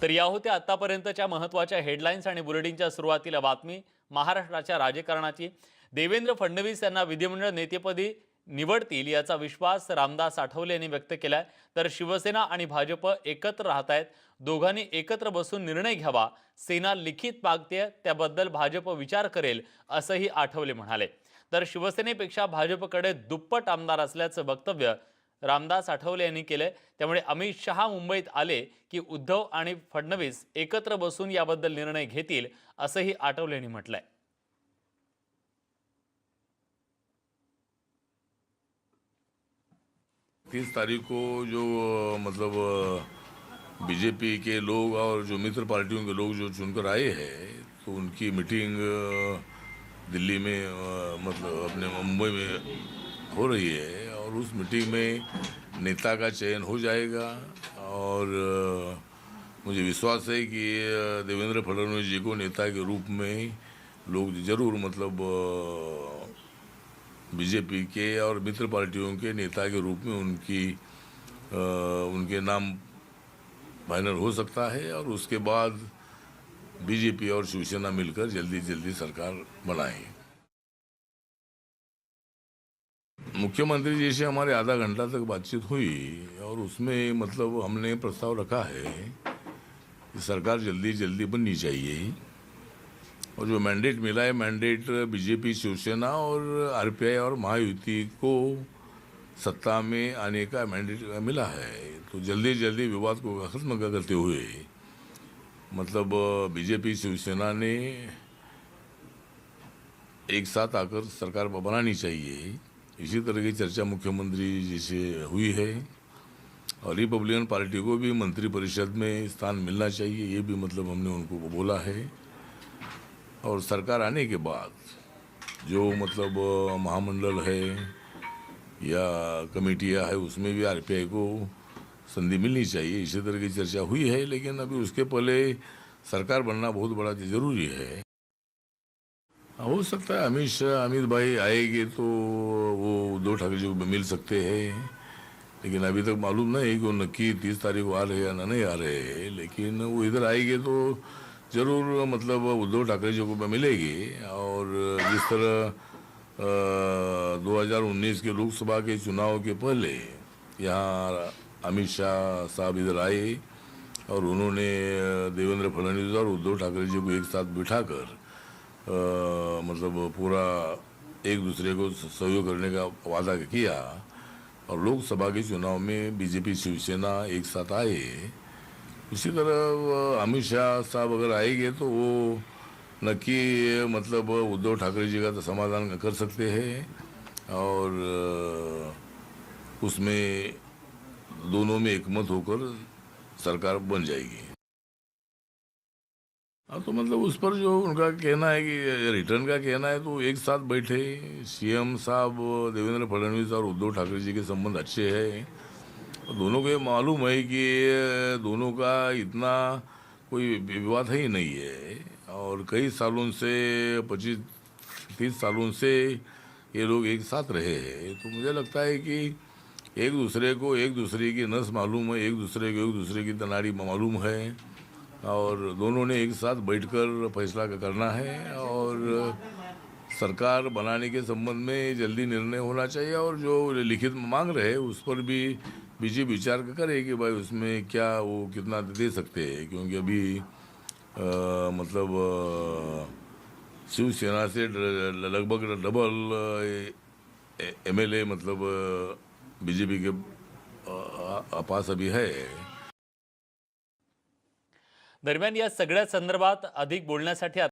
तर या होत्या आतापर्यंतच्या महत्त्वाच्या हेडलाईन्स आणि बुलेटिनच्या सुरुवातीला बातमी महाराष्ट्राच्या राजकारणाची। देवेंद्र फडणवीस यांना विधिमंडळ नेतेपदी निवडतील याचा विश्वास रामदास आठवले यांनी व्यक्त केलाय। तर शिवसेना आणि भाजप एकत्र राहत आहेत, दोघांनी एकत्र बसून निर्णय घ्यावा, सेना लिखित मागते त्याबद्दल भाजप विचार करेल असंही आठवले म्हणाले। तर शिवसेनेपेक्षा भाजपकडे दुप्पट आमदार असल्याचं वक्तव्य रामदास आठवले यांनी केले। त्यामुळे अमित शहा मुंबईत आले की उद्धव आणि फडणवीस एकत्र बसून याबद्दल निर्णय घेतील असंही आठवले यांनी म्हटलंय। 30 तारीख को जो मतलब बीजेपी के लोग और जो मित्र पार्टियों के लोग जो चुनकर आए हैं, तो उनकी मीटिंग दिल्ली में मतलब अपने मुंबई में हो रही है और उस मीटिंग में नेता का चयन हो जाएगा। और मुझे विश्वास है कि देवेंद्र फडणवीस जी को नेता के रूप में लोग जरूर मतलब बीजेपी के और मित्र पार्टियों के नेता के रूप में उनके नाम फाइनल हो सकता है और उसके बाद बीजेपी और शिवसेना मिलकर जल्दी जल्दी सरकार बनाएंगे। मुख्यमंत्री जी से हमारे आधा घंटा तक बातचीत हुई और उसमें मतलब हमने प्रस्ताव रखा है कि सरकार जल्दी जल्दी बननी चाहिए और जो मैंडेट मिला है, मैंडेट बीजेपी, शिवसेना और आरपीआई और महायुति को सत्ता में आने का मैंडेट मिला है। तो जल्दी जल्दी विवाद को खत्म करते हुए मतलब बीजेपी, शिवसेना ने एक साथ आकर सरकार बनानी चाहिए। इसी तरह की चर्चा मुख्यमंत्री जी से हुई है और रिपब्लिकन पार्टी को भी मंत्री परिषद में स्थान मिलना चाहिए, ये भी मतलब हमने उनको बोला है। और सरकार आने के बाद जो मतलब महामंडल है या कमेटियां है, उसमें भी आरपीआई को संधि मिलनी चाहिए, इसी तरह की चर्चा हुई है। लेकिन अभी उसके पहले सरकार बनना बहुत बड़ा जरूरी है। हो सकता है अमित भाई आएंगे तो वो उद्धव ठाकरे जी को मिल सकते हैं, लेकिन अभी तक मालूम नहीं है कि वो नक्की 30 तारीख को आ रहे हैं या नहीं आ रहे हैं। लेकिन वो इधर आएंगे तो जरूर मतलब उद्धव ठाकरे जी को मिलेगी। और जिस तरह 2019 के लोकसभा के चुनाव के पहले यहाँ अमित शाह साहब इधर आए और उन्होंने देवेंद्र फडणवीस और उद्धव ठाकरे जी को एक साथ बिठाकर मतलब पूरा एक दूसरे को सहयोग करने का वादा किया और लोकसभा के चुनाव में बीजेपी, शिवसेना एक साथ आए। इसी तरह अमित शाह साहब अगर आएंगे तो वो नक्की मतलब उद्धव ठाकरे जी का तो समाधान कर सकते हैं और उसमें दोनों में एकमत होकर सरकार बन जाएगी। हाँ, तो मतलब उस पर जो उनका कहना है कि रिटर्न का कहना है, तो एक साथ बैठे सीएम साहब देवेंद्र फडणवीस और उद्धव ठाकरे जी के संबंध अच्छे हैं। दोनों को ये मालूम है कि दोनों का इतना कोई विवाद ही नहीं है और कई सालों से 25-30 सालों से ये लोग एक साथ रहे हैं। तो मुझे लगता है कि एक दूसरे को एक दूसरे की नस मालूम है, एक दूसरे को एक दूसरे की तनाड़ी मालूम है और दोनों ने एक साथ बैठकर फैसला करना है और सरकार बनाने के संबंध में जल्दी निर्णय होना चाहिए। और जो लिखित मांग रहे हैं उस पर भी बीजेपी विचार करे कि भाई उसमें क्या वो कितना दे सकते हैं, क्योंकि अभी मतलब शिवसेना से लगभग डबल एमएलए मतलब बीजेपी के पास अभी है। दरम्यान या सगळ्या संदर्भात अधिक बोलण्यासाठी